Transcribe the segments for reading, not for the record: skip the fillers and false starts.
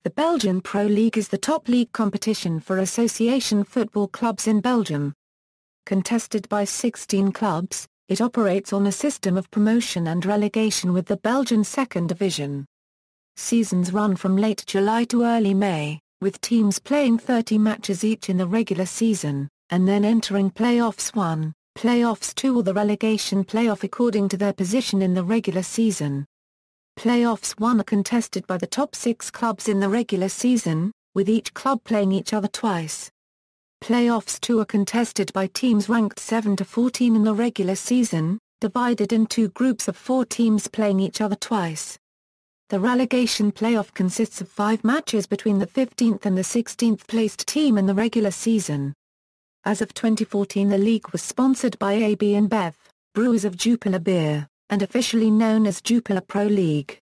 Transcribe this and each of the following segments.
The Belgian Pro League is the top league competition for association football clubs in Belgium. Contested by 16 clubs, it operates on a system of promotion and relegation with the Belgian Second Division. Seasons run from late July to early May, with teams playing 30 matches each in the regular season, and then entering Playoffs 1, Playoffs 2 or the relegation playoff according to their position in the regular season. Playoffs 1 are contested by the top 6 clubs in the regular season, with each club playing each other twice. Playoffs 2 are contested by teams ranked 7 to 14 in the regular season, divided in 2 groups of 4 teams playing each other twice. The relegation playoff consists of 5 matches between the 15th and the 16th placed team in the regular season. As of 2014, the league was sponsored by AB InBev, brewers of Jupiler beer, and officially known as Jupiler Pro League.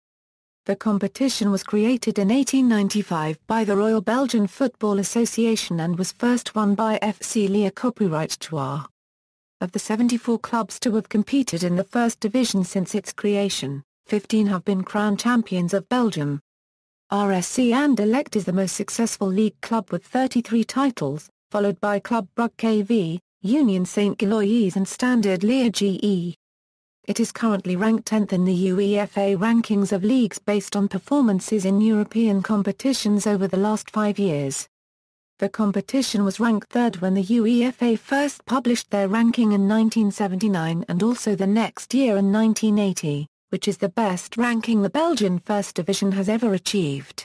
The competition was created in 1895 by the Royal Belgian Football Association and was first won by FC Liégeois. Of the 74 clubs to have competed in the First Division since its creation, 15 have been crowned champions of Belgium. RSC Anderlecht is the most successful league club with 33 titles, followed by Club Brugge KV, Union Saint-Gilloise and Standard Liège. It is currently ranked 10th in the UEFA rankings of leagues based on performances in European competitions over the last 5 years. The competition was ranked 3rd when the UEFA first published their ranking in 1979 and also the next year in 1980, which is the best ranking the Belgian First Division has ever achieved.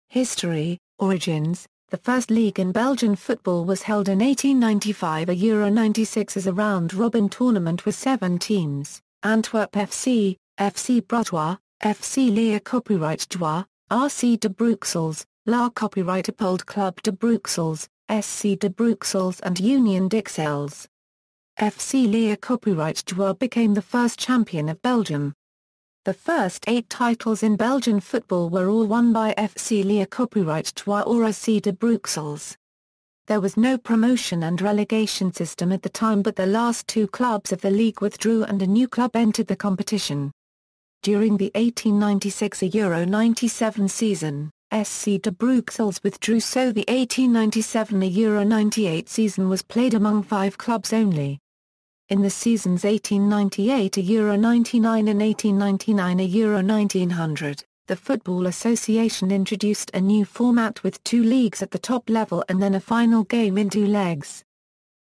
History, origins. The first league in Belgian football was held in 1895, a Euro 96 as a round-robin tournament with 7 teams: Antwerp FC, FC Bruges, FC Liégeois, RC de Bruxelles, La Copyright Club de Bruxelles, SC de Bruxelles and Union d'Ixelles. FC Liégeois became the first champion of Belgium. The first 8 titles in Belgian football were all won by FC Liégeois or RC de Bruxelles. There was no promotion and relegation system at the time, but the last 2 clubs of the league withdrew and a new club entered the competition. During the 1896 Euro 97 season, SC de Bruxelles withdrew, so the 1897 Euro 98 season was played among 5 clubs only. In the seasons 1898 Euro 99 and 1899 Euro 1900, the Football Association introduced a new format with 2 leagues at the top level and then a final game in 2 legs.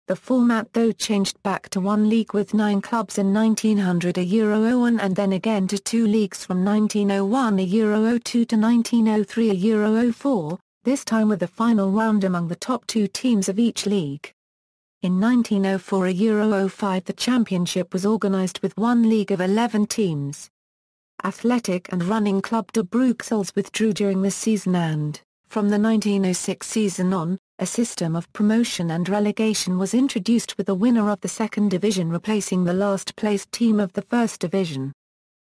The format though changed back to 1 league with 9 clubs in 1900 Euro 01 and then again to 2 leagues from 1901 Euro 02 to 1903 Euro 04, this time with the final round among the top 2 teams of each league. In 1904 Euro 05 the championship was organised with 1 league of 11 teams. Athletic and Running Club de Bruxelles withdrew during the season and, from the 1906 season on, a system of promotion and relegation was introduced with the winner of the Second Division replacing the last-placed team of the First Division.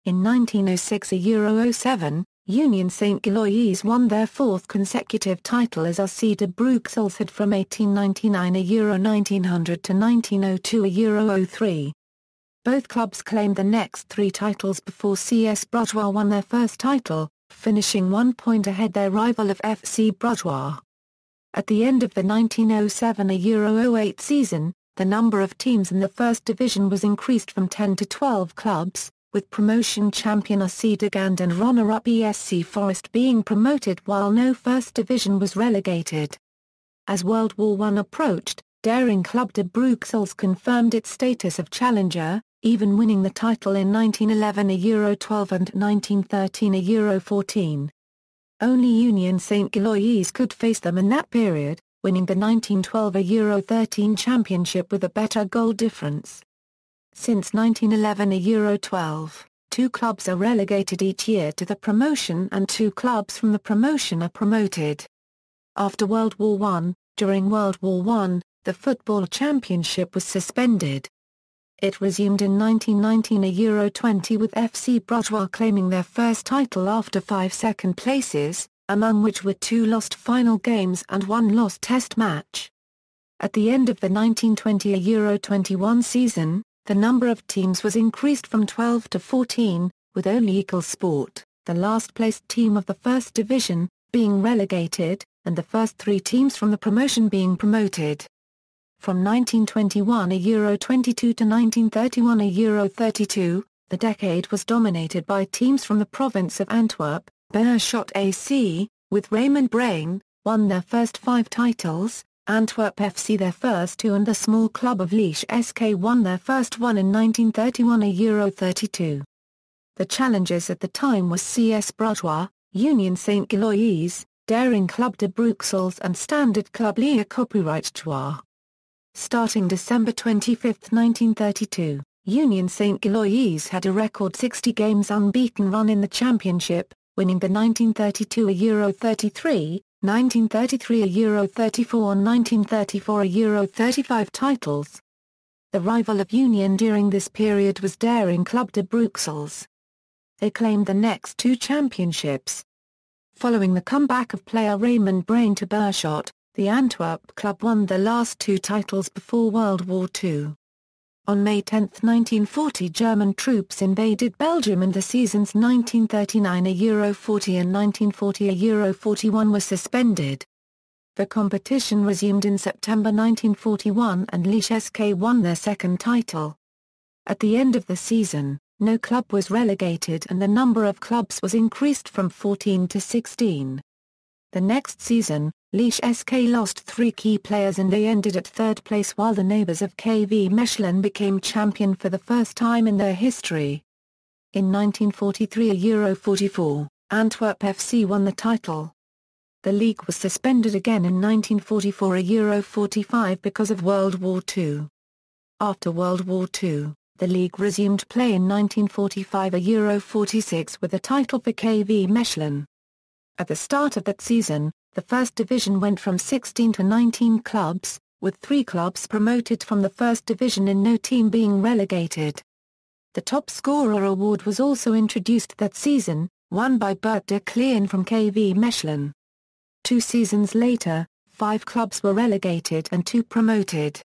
In 1906 Euro 07, Union Saint-Gilloise won their 4th consecutive title as RC de Bruxelles had from 1899 Euro 1900 to 1902 Euro 03. Both clubs claimed the next 3 titles before CS Bruges won their first title, finishing 1 point ahead their rival of FC Bruges. At the end of the 1907 Euro 08 season, the number of teams in the First Division was increased from 10 to 12 clubs, with promotion champion RC de Gand and runner-up ESC Forest being promoted while no First Division was relegated. As World War I approached, daring Club de Bruxelles confirmed its status of challenger, even winning the title in 1911 Euro 12 and 1913 Euro 14. Only Union Saint-Gilloise could face them in that period, winning the 1912 Euro 13 championship with a better goal difference. Since 1911 Euro 12, 2 clubs are relegated each year to the promotion and 2 clubs from the promotion are promoted. After World War I, during World War I, the football championship was suspended. It resumed in 1919 Euro 20 with FC Bruges claiming their first title after 5 second places, among which were 2 lost final games and 1 lost test match. At the end of the 1920 Euro 21 season, the number of teams was increased from 12 to 14, with only Equal Sport, the last-placed team of the First Division, being relegated, and the first 3 teams from the promotion being promoted. From 1921 Euro 22 to 1931 Euro 32, the decade was dominated by teams from the province of Antwerp. Beerschot AC, with Raymond Braine, won their first 5 titles, Antwerp FC their first 2, and the small club of Liège SK won their first one in 1931 Euro 32. The challengers at the time was CS Brugeois, Union Saint-Gilloise, Daring Club de Bruxelles and Standard Club Liègeois. Starting December 25, 1932, Union Saint-Gilloise had a record 60 games unbeaten run in the championship, winning the 1932 Euro 33, 1933 Euro 34 and 1934 Euro 35 titles. The rival of Union during this period was Daring Club de Bruxelles. They claimed the next 2 championships. Following the comeback of player Raymond Braine to Beerschot, the Antwerp club won the last 2 titles before World War II. On May 10, 1940, German troops invaded Belgium and the seasons 1939 Euro 40 and 1940 Euro 41 were suspended. The competition resumed in September 1941 and Liège SK won their second title. At the end of the season, no club was relegated and the number of clubs was increased from 14 to 16. The next season, Liège SK lost 3 key players and they ended at 3rd place while the neighbours of KV Mechelen became champion for the first time in their history. In 1943 Euro 44, Antwerp FC won the title. The league was suspended again in 1944 Euro 45 because of World War II. After World War II, the league resumed play in 1945 Euro 46 with a title for KV Mechelen. At the start of that season, the First Division went from 16 to 19 clubs, with 3 clubs promoted from the First Division and no team being relegated. The top scorer award was also introduced that season, won by Bert de Cleon from KV Mechelen. 2 seasons later, 5 clubs were relegated and 2 promoted.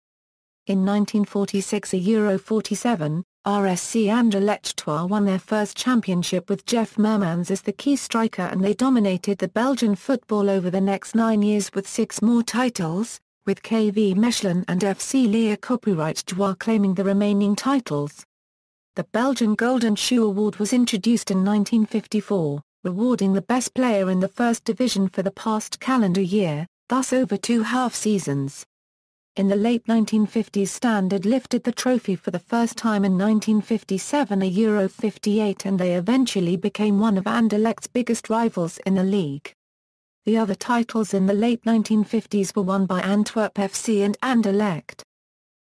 In 1946 Euro 47, RSC Anderlecht won their first championship with Jeff Mermans as the key striker and they dominated the Belgian football over the next 9 years with 6 more titles, with KV Mechelen and FC Liégeois claiming the remaining titles. The Belgian Golden Shoe Award was introduced in 1954, rewarding the best player in the First Division for the past calendar year, thus over 2 half-seasons. In the late 1950s Standard lifted the trophy for the first time in 1957 Euro 58 and they eventually became one of Anderlecht's biggest rivals in the league. The other titles in the late 1950s were won by Antwerp FC and Anderlecht.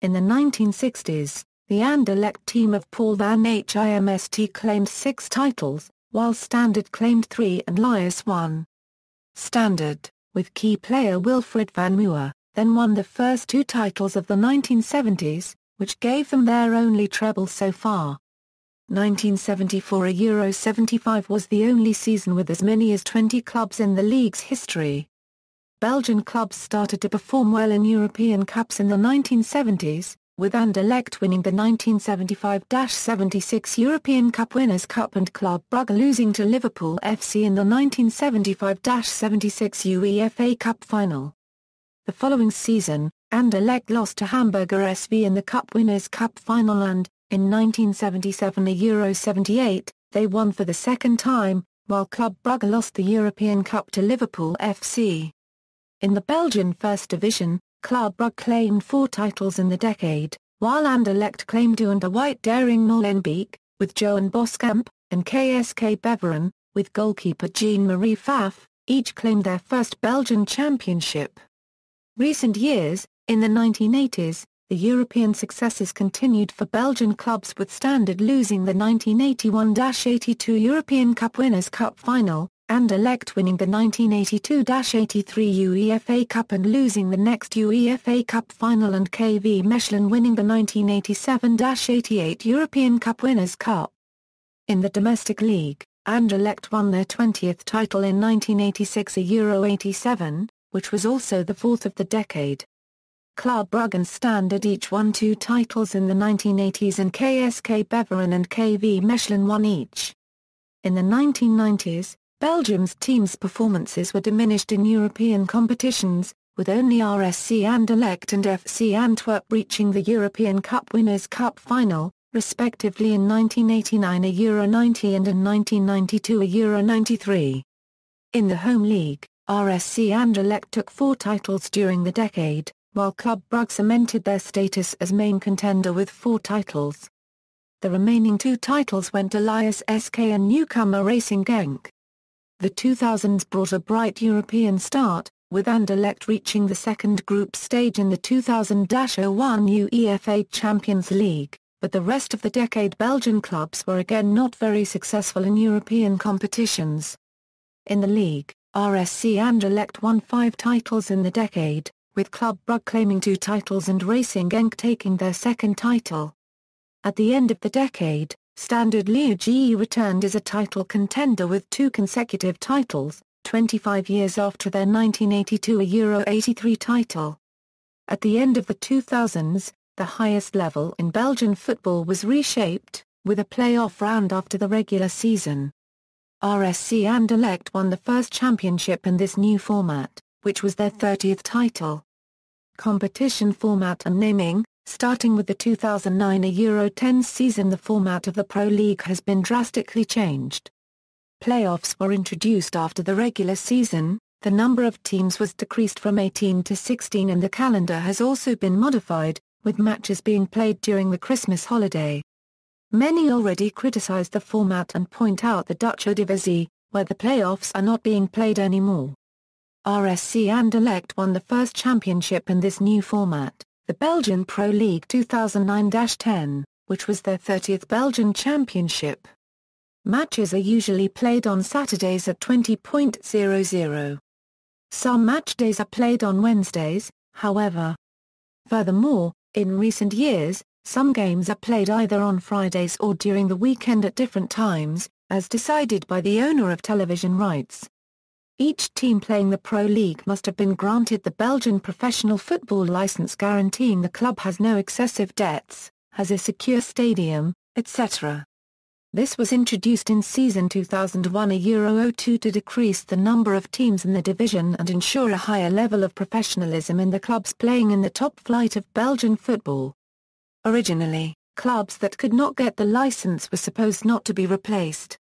In the 1960s, the Anderlecht team of Paul van Himst claimed 6 titles, while Standard claimed 3 and Liège 1. Standard, with key player Wilfried van Muur, then won the first 2 titles of the 1970s, which gave them their only treble so far. 1974 Euro 75 was the only season with as many as 20 clubs in the league's history. Belgian clubs started to perform well in European Cups in the 1970s, with Anderlecht winning the 1975-76 European Cup Winners' Cup and Club Brugge losing to Liverpool FC in the 1975-76 UEFA Cup final. The following season, Anderlecht lost to Hamburger SV in the Cup Winners' Cup final and, in 1977 Euro 78, they won for the second time, while Club Brugge lost the European Cup to Liverpool FC. In the Belgian First Division, Club Brugge claimed 4 titles in the decade, while Anderlecht claimed 2 under White Daring Molenbeek, with Johan Boskamp, and KSK Beveren, with goalkeeper Jean-Marie Pfaff, each claimed their first Belgian championship. Recent years, in the 1980s, the European successes continued for Belgian clubs with Standard losing the 1981-82 European Cup Winners' Cup final, Anderlecht winning the 1982-83 UEFA Cup and losing the next UEFA Cup final and KV Mechelen winning the 1987-88 European Cup Winners' Cup. In the domestic league, Anderlecht won their 20th title in 1986 Euro 87, which was also the 4th of the decade. Club Brugge and Standard each won 2 titles in the 1980s and KSK Beveren and KV Mechelen won each. In the 1990s, Belgium's teams' performances were diminished in European competitions, with only RSC Anderlecht and FC Antwerp reaching the European Cup Winners' Cup final, respectively in 1989 a Euro 90 and in 1992 a Euro 93. In the home league, RSC Anderlecht took 4 titles during the decade, while Club Brugge cemented their status as main contender with 4 titles. The remaining 2 titles went to Liège SK and newcomer Racing Genk. The 2000s brought a bright European start, with Anderlecht reaching the second group stage in the 2000-01 UEFA Champions League, but the rest of the decade Belgian clubs were again not very successful in European competitions. In the league, RSC Anderlecht won 5 titles in the decade, with Club Brugge claiming 2 titles and Racing Genk taking their second title. At the end of the decade, Standard Liège returned as a title contender with 2 consecutive titles, 25 years after their 1982 Euro 83 title. At the end of the 2000s, the highest level in Belgian football was reshaped, with a play-off round after the regular season. RSC Anderlecht won the first championship in this new format, which was their 30th title. Competition format and naming. Starting with the 2009 Euro 10 season, the format of the Pro League has been drastically changed. Playoffs were introduced after the regular season, the number of teams was decreased from 18 to 16 and the calendar has also been modified, with matches being played during the Christmas holiday. Many already criticized the format and point out the Dutch Eredivisie, where the playoffs are not being played anymore. RSC Anderlecht won the first championship in this new format, the Belgian Pro League 2009-10, which was their 30th Belgian championship. Matches are usually played on Saturdays at 20:00. Some match days are played on Wednesdays, however. Furthermore, in recent years, some games are played either on Fridays or during the weekend at different times, as decided by the owner of television rights. Each team playing the Pro League must have been granted the Belgian professional football license guaranteeing the club has no excessive debts, has a secure stadium, etc. This was introduced in season 2001 Euro 02 to decrease the number of teams in the division and ensure a higher level of professionalism in the clubs playing in the top flight of Belgian football. Originally, clubs that could not get the license were supposed not to be replaced.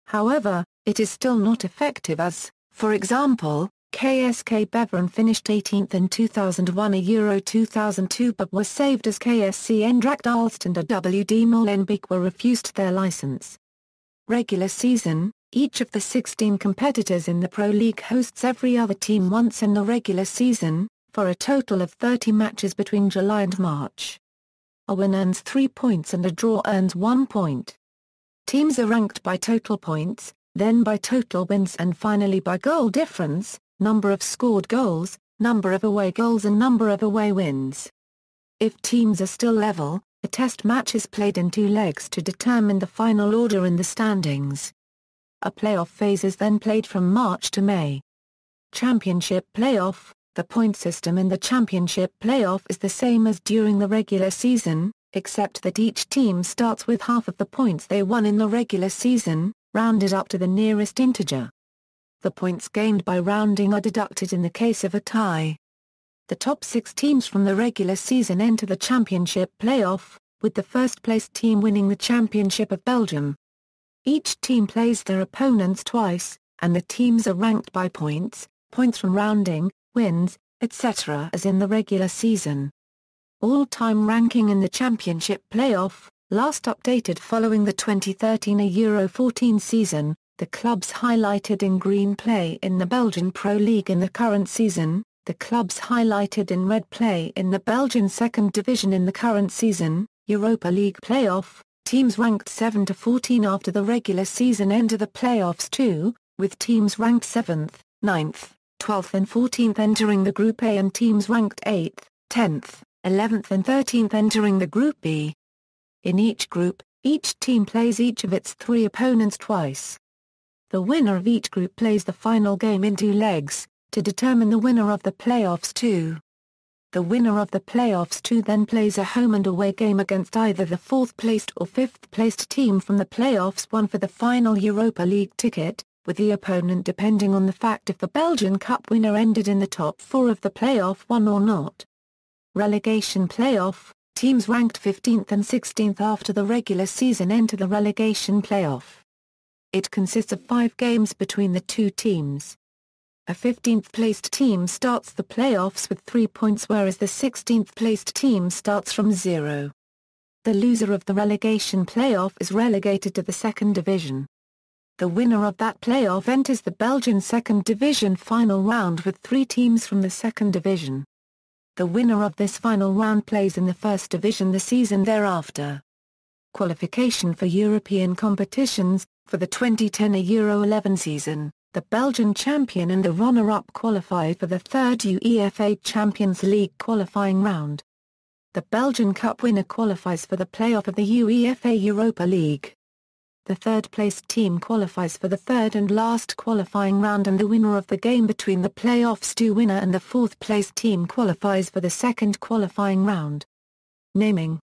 However, it is still not effective as, for example, KSK Beveren finished 18th in 2001 Euro 2002 but was saved as KSC Eendracht Aalst and WD Molenbeek were refused their license. Regular season. Each of the 16 competitors in the Pro League hosts every other team once in the regular season, for a total of 30 matches between July and March. A win earns 3 points and a draw earns 1 point. Teams are ranked by total points, then by total wins and finally by goal difference, number of scored goals, number of away goals and number of away wins. If teams are still level, a test match is played in 2 legs to determine the final order in the standings. A playoff phase is then played from March to May. Championship playoff. The point system in the championship playoff is the same as during the regular season, except that each team starts with half of the points they won in the regular season, rounded up to the nearest integer. The points gained by rounding are deducted in the case of a tie. The top 6 teams from the regular season enter the championship playoff, with the first-placed team winning the Championship of Belgium. Each team plays their opponents twice, and the teams are ranked by points from rounding, wins, etc. as in the regular season. All-time ranking in the championship playoff, last updated following the 2013 Euro 14 season, the clubs highlighted in green play in the Belgian Pro League in the current season, the clubs highlighted in red play in the Belgian Second Division in the current season, Europa League playoff, teams ranked 7 to 14 after the regular season enter the playoffs too, with teams ranked 7th, 9th, 12th and 14th entering the Group A and teams ranked 8th, 10th, 11th and 13th entering the Group B. In each group, each team plays each of its 3 opponents twice. The winner of each group plays the final game in 2 legs, to determine the winner of the playoffs too. The winner of the playoffs too then plays a home and away game against either the 4th-placed or 5th-placed team from the playoffs one for the final Europa League ticket, with the opponent depending on the fact if the Belgian Cup winner ended in the top four of the playoff one or not. Relegation playoff, teams ranked 15th and 16th after the regular season enter the relegation playoff. It consists of 5 games between the two teams. A 15th-placed team starts the playoffs with 3 points whereas the 16th-placed team starts from 0. The loser of the relegation playoff is relegated to the second division. The winner of that playoff enters the Belgian second division final round with 3 teams from the second division. The winner of this final round plays in the first division the season thereafter. Qualification for European competitions. For the 2010 Euro 11 season, the Belgian champion and the runner-up qualify for the third UEFA Champions League qualifying round. The Belgian Cup winner qualifies for the playoff of the UEFA Europa League. The third-placed team qualifies for the third and last qualifying round and the winner of the game between the playoffs two winner and the fourth-placed team qualifies for the second qualifying round. Naming: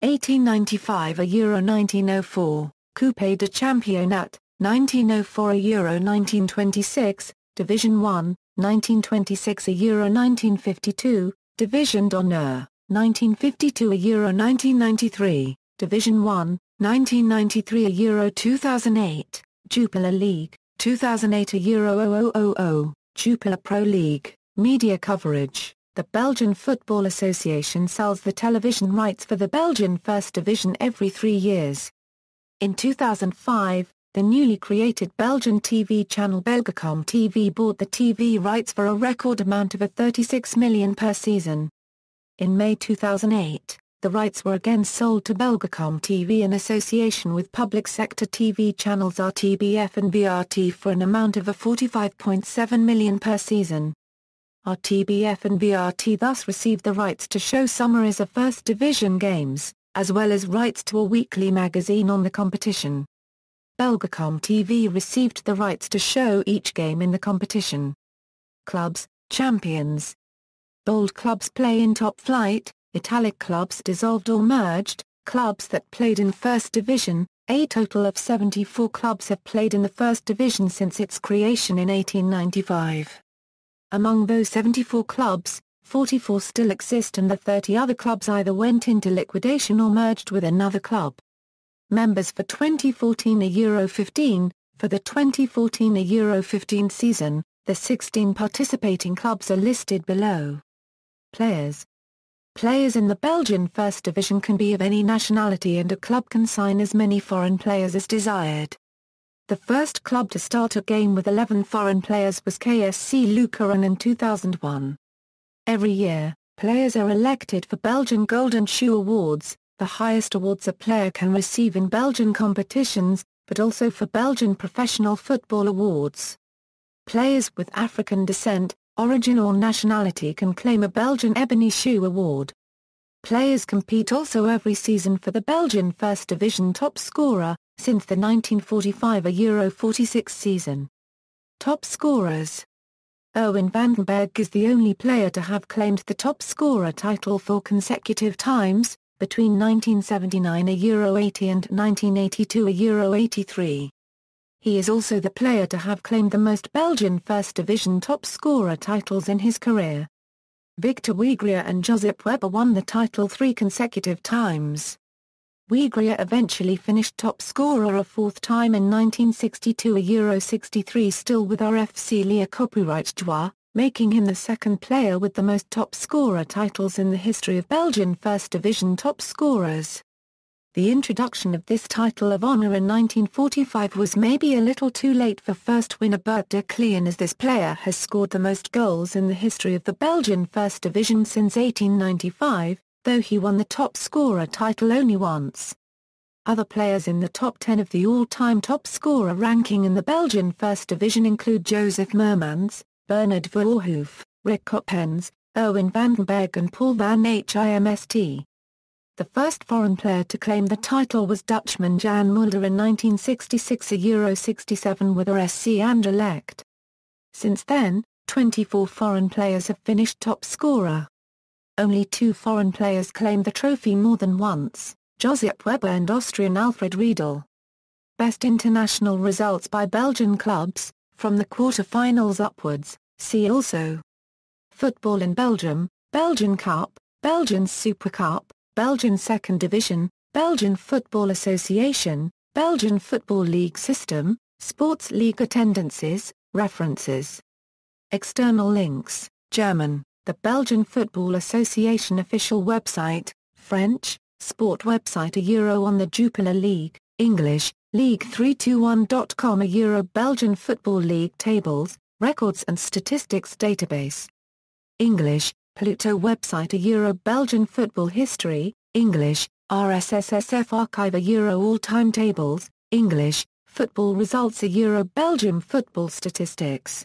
1895 a Euro 1904, Coupe de Championnat, 1904 a Euro 1926, Division 1, 1926 a Euro 1952, Division d'Honneur, 1952 a Euro 1993, Division 1, 1993 a Euro 2008, Jupiler League, 2008 a Euro 0000, Jupiler Pro League. Media coverage: the Belgian Football Association sells the television rights for the Belgian First Division every 3 years. In 2005, the newly created Belgian TV channel Belgacom TV bought the TV rights for a record amount of $36 million per season. In May 2008, the rights were again sold to Belgacom TV in association with public sector TV channels RTBF and BRT for an amount of $45.7 million per season. RTBF and BRT thus received the rights to show summaries of First Division games, as well as rights to a weekly magazine on the competition. Belgacom TV received the rights to show each game in the competition. Clubs, champions. Bold clubs play in top flight, italic clubs dissolved or merged, clubs that played in First Division. A total of 74 clubs have played in the First Division since its creation in 1895. Among those 74 clubs, 44 still exist and the 30 other clubs either went into liquidation or merged with another club. Members for 2014 a Euro 15, for the 2014 a Euro 15 season, the 16 participating clubs are listed below. Players. Players in the Belgian First Division can be of any nationality and a club can sign as many foreign players as desired. The first club to start a game with 11 foreign players was KSC Leucheren in 2001. Every year, players are elected for Belgian Golden Shoe Awards, the highest awards a player can receive in Belgian competitions, but also for Belgian Professional Football Awards. Players with African descent, origin or nationality can claim a Belgian Ebony Shoe Award. Players compete also every season for the Belgian First Division top scorer, since the 1945 Euro 46 season. Top scorers. Erwin van den Berg is the only player to have claimed the top scorer title 4 consecutive times, between 1979 a Euro 80 and 1982 a Euro 83. He is also the player to have claimed the most Belgian First Division top scorer titles in his career. Victor Weigrier and Josip Weber won the title 3 consecutive times. Weigrier eventually finished top scorer a 4th time in 1962 a Euro 63 still with RSC Liégeois, making him the second player with the most top scorer titles in the history of Belgian First Division top scorers. The introduction of this title of honor in 1945 was maybe a little too late for first winner Bert de Cleon, as this player has scored the most goals in the history of the Belgian First Division since 1895, though he won the top scorer title only once. Other players in the top 10 of the all-time top scorer ranking in the Belgian First Division include Joseph Mermans, Bernard Verhoef, Rick Coppens, Erwin van den Berg and Paul van Himst. The first foreign player to claim the title was Dutchman Jan Mulder in 1966 a Euro 67 with RSC Anderlecht. Since then, 24 foreign players have finished top scorer. Only 2 foreign players claimed the trophy more than once, Josip Weber and Austrian Alfred Riedel. Best international results by Belgian clubs, from the quarter-finals upwards, see also. Football in Belgium, Belgian Cup, Belgian Super Cup, Belgian Second Division, Belgian Football Association, Belgian Football League System, Sports League attendances, references. External links, German, the Belgian Football Association official website, French, sport website Euro on the Jupiler League, English, League321.com Euro Belgian Football League tables, records and statistics database. English, Pluto website Euro Belgian football history, English, RSSSF archive Euro all-time tables, English, football results Euro Belgium football statistics.